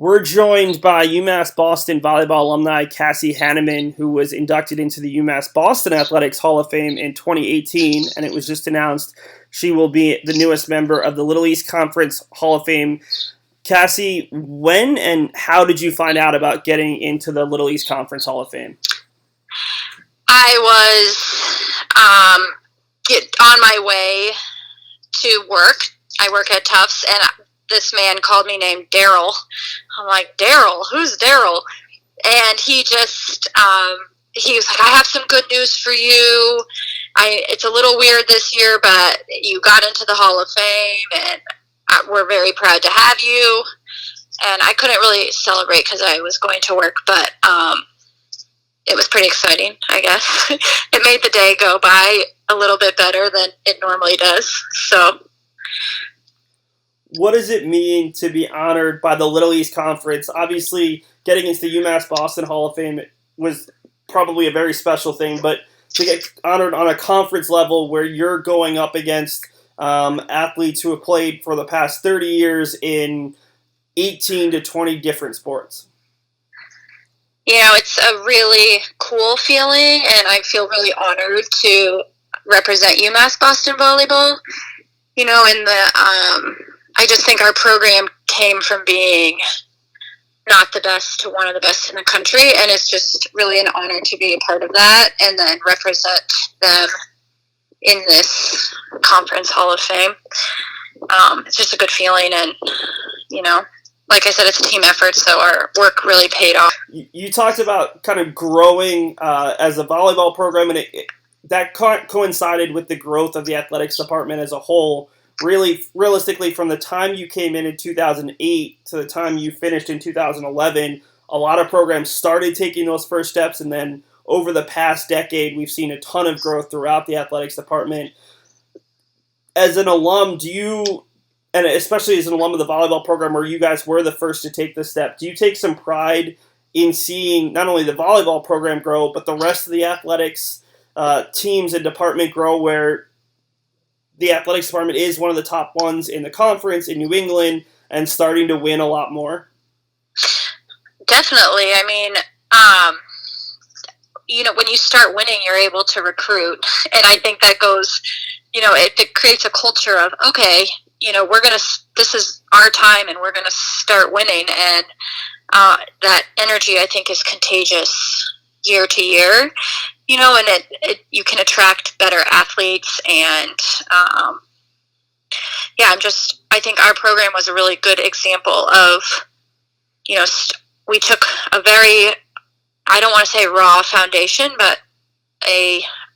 We're joined by UMass Boston Volleyball alumni Cassy Hanneman, who was inducted into the UMass Boston Athletics Hall of Fame in 2018, and it was just announced she will be the newest member of the Little East Conference Hall of Fame. Cassy, when and how did you find out about getting into the Little East Conference Hall of Fame? I was on my way to work. I work at Tufts, and this man called me named Daryl. I'm like, Daryl? Who's Daryl? And he just, he was like, I have some good news for you. It's a little weird this year, but you got into the Hall of Fame, and we're very proud to have you. And I couldn't really celebrate because I was going to work, but it was pretty exciting, I guess. It made the day go by a little bit better than it normally does. So, what does it mean to be honored by the Little East Conference? Obviously, getting into the UMass Boston Hall of Fame was probably a very special thing, but to get honored on a conference level where you're going up against athletes who have played for the past 30 years in 18 to 20 different sports. You know, it's a really cool feeling, and I feel really honored to represent UMass Boston Volleyball. You know, I just think our program came from being not the best to one of the best in the country, and it's just really an honor to be a part of that and then represent them in this Conference Hall of Fame. It's just a good feeling, and, you know, like I said, it's a team effort, so our work really paid off. You talked about kind of growing as a volleyball program, and that coincided with the growth of the athletics department as a whole. Really, realistically, from the time you came in 2008 to the time you finished in 2011, a lot of programs started taking those first steps, and then over the past decade, we've seen a ton of growth throughout the athletics department. As an alum, and especially as an alum of the volleyball program where you guys were the first to take this step, do you take some pride in seeing not only the volleyball program grow, but the rest of the athletics teams and department grow, where the athletics department is one of the top ones in the conference in New England and starting to win a lot more? Definitely. I mean, you know, when you start winning, you're able to recruit. And I think that goes, you know, it creates a culture of, okay, you know, this is our time and we're going to start winning. And that energy, I think, is contagious year to year, you know, and you can attract better athletes. And I think our program was a really good example of, you know, we took a very, I don't want to say raw foundation, but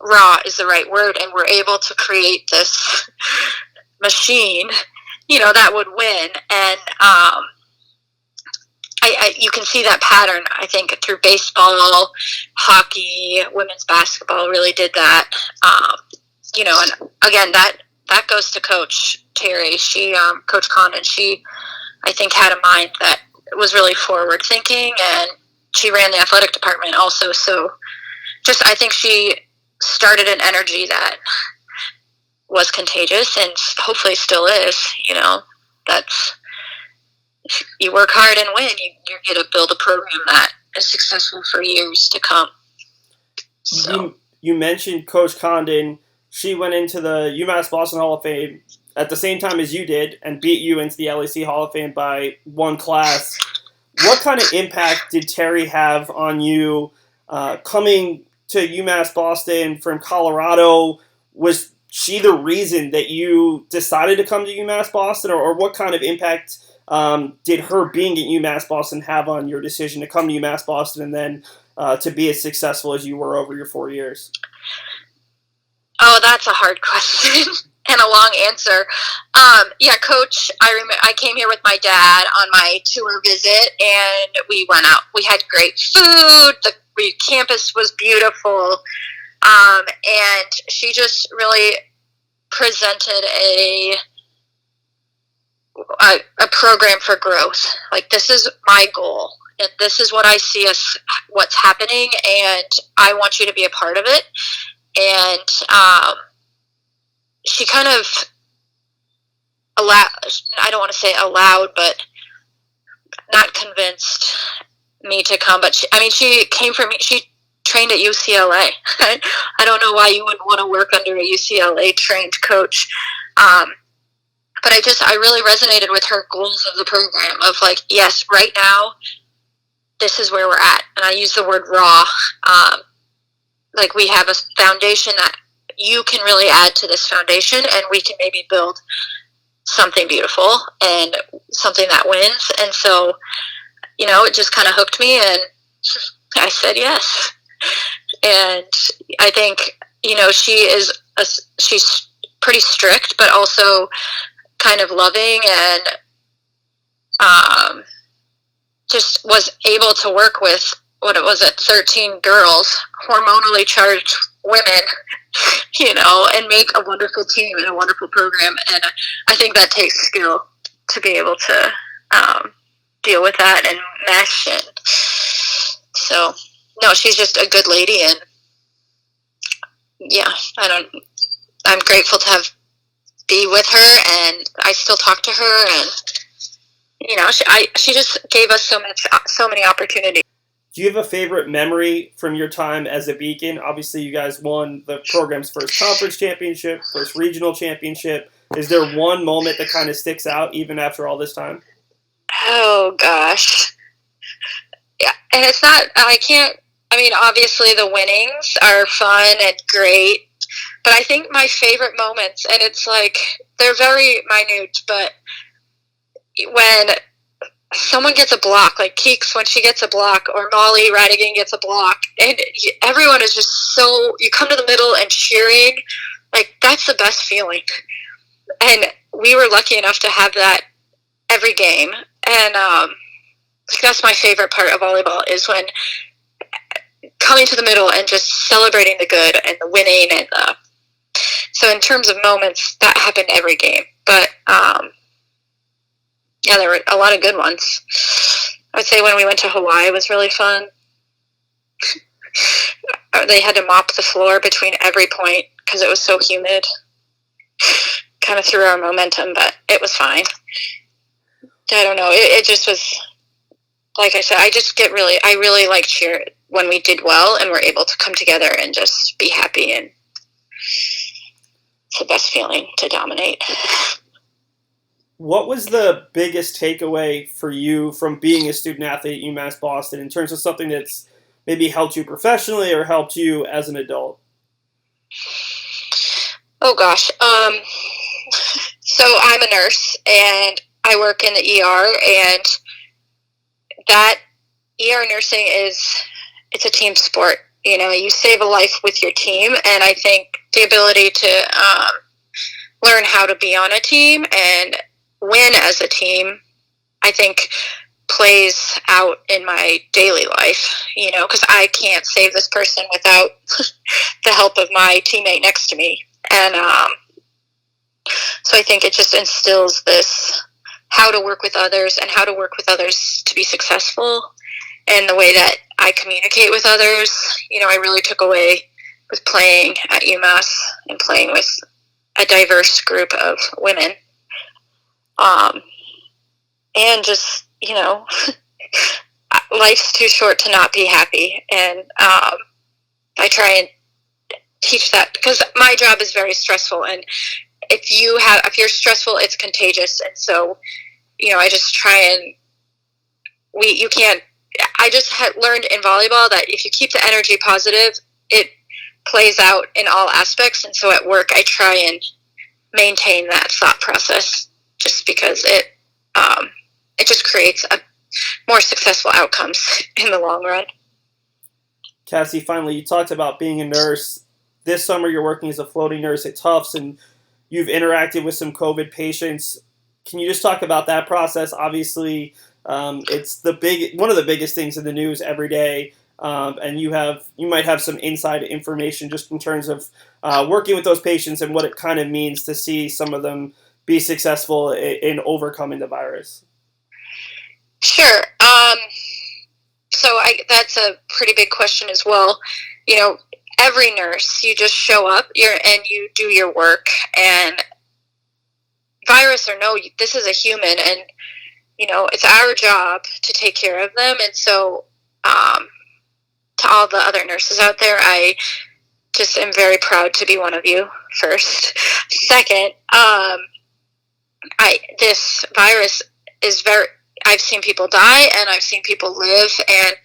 raw is the right word, and we're able to create this machine, you know, that would win. And you can see that pattern, I think, through baseball, hockey, women's basketball really did that. You know, and again, that goes to Coach Terry. Coach Condon, she, I think, had a mind that was really forward thinking, and she ran the athletic department also. So I think she started an energy that was contagious and hopefully still is. You know, you work hard and win, you're going to build a program that is successful for years to come. So. You mentioned Coach Condon. She went into the UMass Boston Hall of Fame at the same time as you did and beat you into the LEC Hall of Fame by one class. What kind of impact did Terry have on you coming to UMass Boston from Colorado? Was she the reason that you decided to come to UMass Boston, or what kind of impact did her being at UMass Boston have on your decision to come to UMass Boston and then to be as successful as you were over your 4 years? Oh, that's a hard question and a long answer. Coach, I came here with my dad on my tour visit, and we went out. We had great food. The campus was beautiful. And she just really presented a program for growth. Like, this is my goal, and this is what I see as what's happening, and I want you to be a part of it. And she kind of I don't want to say allowed, but not convinced me to come. But she trained at UCLA. I don't know why you wouldn't want to work under a UCLA trained coach. But I really resonated with her goals of the program of like, yes, right now, this is where we're at. And I use the word raw. Like we have a foundation that you can really add to this foundation, and we can maybe build something beautiful and something that wins. And so, it just kind of hooked me, and I said yes. And I think, she's pretty strict, but also kind of loving, and just was able to work with, 13 girls, hormonally charged women, and make a wonderful team and a wonderful program. And I think that takes skill to be able to deal with that and mesh. And so, no, she's just a good lady, and yeah, I'm grateful to be with her, and I still talk to her, and she just gave us so many opportunities. Do you have a favorite memory from your time as a Beacon? Obviously, you guys won the program's first conference championship, first regional championship. Is there one moment that kind of sticks out even after all this time? Oh, gosh. Yeah, and it's not, obviously the winnings are fun and great, but I think my favorite moments, and it's like, they're very minute, but when someone gets a block, like Keeks when she gets a block, or Molly Radigan gets a block, and everyone is just so, you come to the middle and cheering, like that's the best feeling. And we were lucky enough to have that every game, and that's my favorite part of volleyball, is when coming to the middle and just celebrating the good and the winning, and so in terms of moments, that happened every game. But yeah, there were a lot of good ones. I would say when we went to Hawaii was really fun. They had to mop the floor between every point because it was so humid. Kind of threw our momentum, but it was fine. I don't know. It just was, like I said, I really like cheer when we did well and were able to come together and just be happy, and it's the best feeling to dominate. What was the biggest takeaway for you from being a student athlete at UMass Boston in terms of something that's maybe helped you professionally or helped you as an adult? Oh, gosh. So I'm a nurse, and I work in the ER, and that ER nursing it's a team sport. You save a life with your team, and I think the ability to learn how to be on a team and win as a team, I think plays out in my daily life, because I can't save this person without the help of my teammate next to me. And so I think it just instills this how to work with others and how to work with others to be successful, and the way that I communicate with others. I really took away with playing at UMass and playing with a diverse group of women. And just, life's too short to not be happy. And I try and teach that, because my job is very stressful, and if you're stressful, it's contagious. And so, I just try and I just learned in volleyball that if you keep the energy positive, it plays out in all aspects. And so at work, I try and maintain that thought process, just because it just creates more successful outcomes in the long run. Cassy, finally, you talked about being a nurse. This summer, you're working as a floating nurse at Tufts, and you've interacted with some COVID patients. Can you just talk about that process? Obviously, it's one of the biggest things in the news every day, and you might have some inside information just in terms of working with those patients and what it kind of means to see some of them be successful in overcoming the virus. Sure. So that's a pretty big question as well. Every nurse, you just show up and you do your work, and virus or no, this is a human, and it's our job to take care of them. And so, to all the other nurses out there, I just am very proud to be one of you, first. Second, this virus is I've seen people die and I've seen people live, and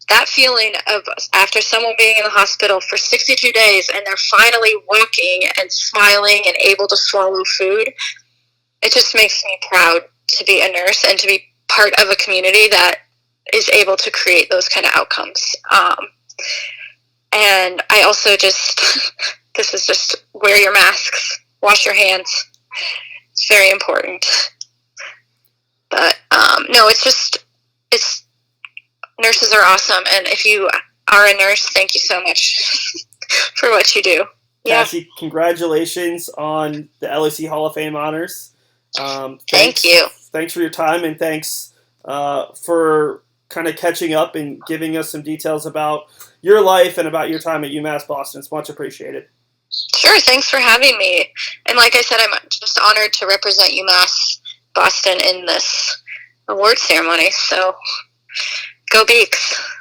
that feeling of after someone being in the hospital for 62 days and they're finally walking and smiling and able to swallow food, it just makes me proud to be a nurse and to be part of a community that is able to create those kind of outcomes. And I also this is just wear your masks, wash your hands. It's very important. But no, it's nurses are awesome, and if you are a nurse, thank you so much for what you do. Cassy, congratulations on the LAC Hall of Fame honors. Thank you. Thanks for your time, and thanks for kind of catching up and giving us some details about your life and about your time at UMass Boston. It's much appreciated. Sure, thanks for having me. And like I said, I'm just honored to represent UMass Boston in this award ceremony. So, go Beaks.